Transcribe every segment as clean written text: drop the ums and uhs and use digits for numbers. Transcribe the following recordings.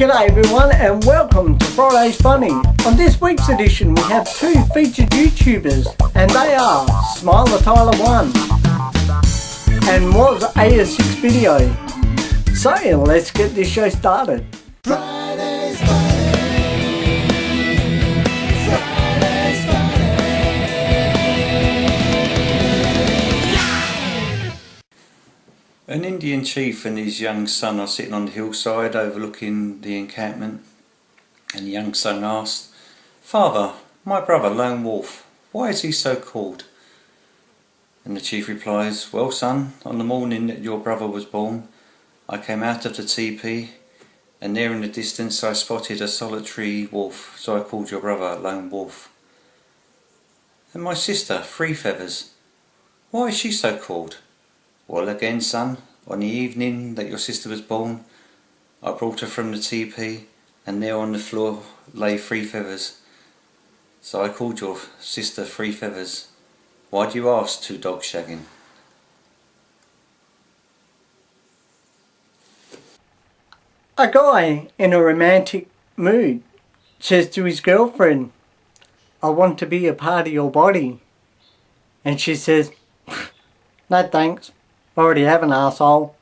G'day everyone and welcome to Friday's Funny. On this week's edition we have two featured YouTubers and they are Smiler Tyler 1 and Was AS6 Video. So let's get this show started. Friday's Funny. Friday's Funny. An Indian chief and his young son are sitting on the hillside overlooking the encampment, and the young son asked, "Father, my brother Lone Wolf, why is he so called?" And the chief replies, "Well son, on the morning that your brother was born, I came out of the teepee and there in the distance I spotted a solitary wolf, so I called your brother Lone Wolf. And my sister, Three Feathers, why is she so called?" "Well again son, on the evening that your sister was born, I brought her from the teepee and there on the floor lay Three Feathers. So I called your sister Three Feathers. Why do you ask, two dogs shagging?" A guy in a romantic mood says to his girlfriend, "I want to be a part of your body." And she says, "No thanks, I already have an arsehole."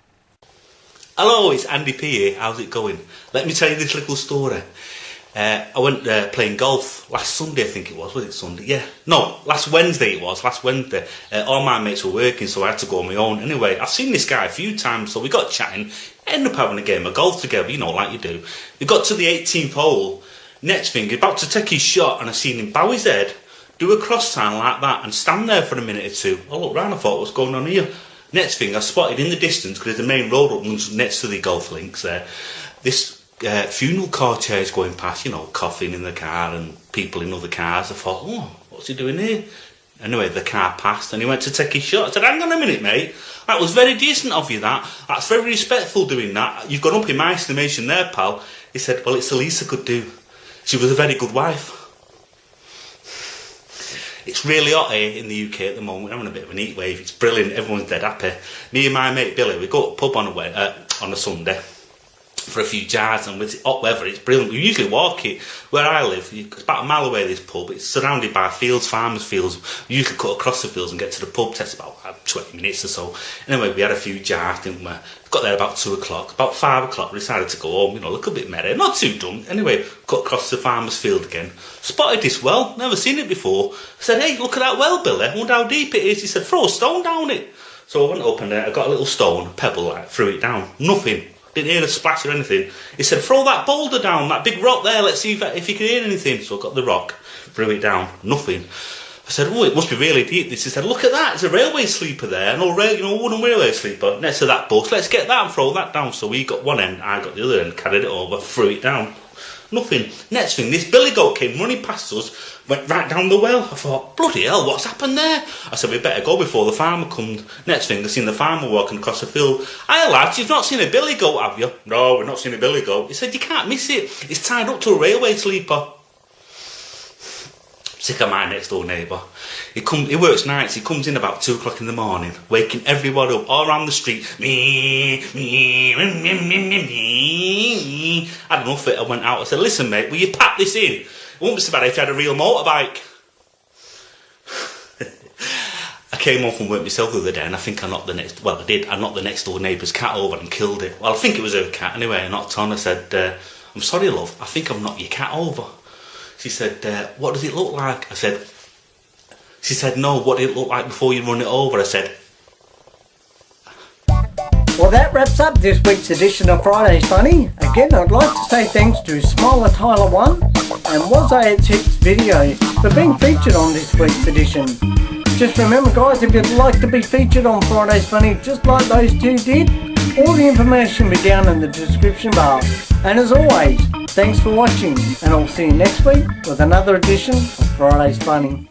Hello, it's Andy P here. How's it going? Let me tell you this little story. I went playing golf last Sunday, I think it was. Was it Sunday? Yeah. No, last Wednesday it was. Last Wednesday. All my mates were working, so I had to go on my own. Anyway, I've seen this guy a few times, so we got chatting. Ended up having a game of golf together, you know, like you do. We got to the 18th hole. Next thing, about to take his shot, and I seen him bow his head, do a cross sign like that, and stand there for a minute or two. I looked round, I thought, what's going on here? Next thing, I spotted in the distance, because the main road up next to the golf links there, this funeral car chairs going past, you know, coughing in the car and people in other cars. I thought, oh, what's he doing here? Anyway, the car passed and he went to take his shot. I said, "Hang on a minute, mate. That was very decent of you, that. That's very respectful doing that. You've gone up in my estimation there, pal." He said, "Well, it's the least I could do. She was a very good wife." It's really hot here in the UK at the moment. We're having a bit of an heat wave. It's brilliant. Everyone's dead happy. Me and my mate Billy, we go to the pub on a Sunday for a few jars, and with hot weather it's brilliant. We usually walk it. Where I live, it's about a mile away, this pub. It's surrounded by fields, farmers' fields. We usually cut across the fields and get to the pub. Takes about 20 minutes or so. Anyway, we had a few jars, didn't we? Got there about 2 o'clock. About 5 o'clock we decided to go home, you know, look a bit merry, not too drunk. Anyway, cut across the farmer's field again. Spotted this well, never seen it before. I said, "Hey, look at that well, Billy. I wonder how deep it is." He said, "Throw a stone down it." So I went up and I got a little stone, a pebble, like, threw it down. Nothing. Didn't hear a splash or anything. He said, "Throw that boulder down, that big rock there, let's see if you can hear anything." So I got the rock, threw it down, nothing. I said, "Oh, it must be really deep this." He said, "Look at that, it's a railway sleeper there, an old wooden railway sleeper next to that bush. Let's get that and throw that down." So we got one end, I got the other end, carried it over, threw it down. Nothing. Next thing, this billy goat came running past us, went right down the well. I thought, bloody hell, what's happened there? I said, "We better go before the farmer comes." Next thing, I seen the farmer walking across the field. "Hiya lads, you've not seen a billy goat, have you?" "No, we've not seen a billy goat." He said, "You can't miss it. It's tied up to a railway sleeper." Sick of my next door neighbour. He works nights. He comes in about 2 o'clock in the morning, waking everyone up all around the street. Me, me, me, me, me, me, me. I had enough of it. I went out. I said, "Listen, mate, will you pack this in? It wouldn't be so bad if you had a real motorbike." I came home from work myself the other day, and I think I knocked the next. Well, I did. I knocked the next door neighbour's cat over and killed it. Well, I think it was her cat. Anyway, I knocked on. I said, "I'm sorry, love. I think I've knocked your cat over." She said, "What does it look like?" She said, "No, what did it look like before you run it over?" I said, Well, that wraps up this week's edition of Friday's Funny. Again, I'd like to say thanks to Smiler Tyler 1 and Was AS6 Video for being featured on this week's edition. Just remember guys, if you'd like to be featured on Friday's Funny just like those two did, all the information will be down in the description bar. And as always, thanks for watching, and I'll see you next week with another edition of Friday's Funny.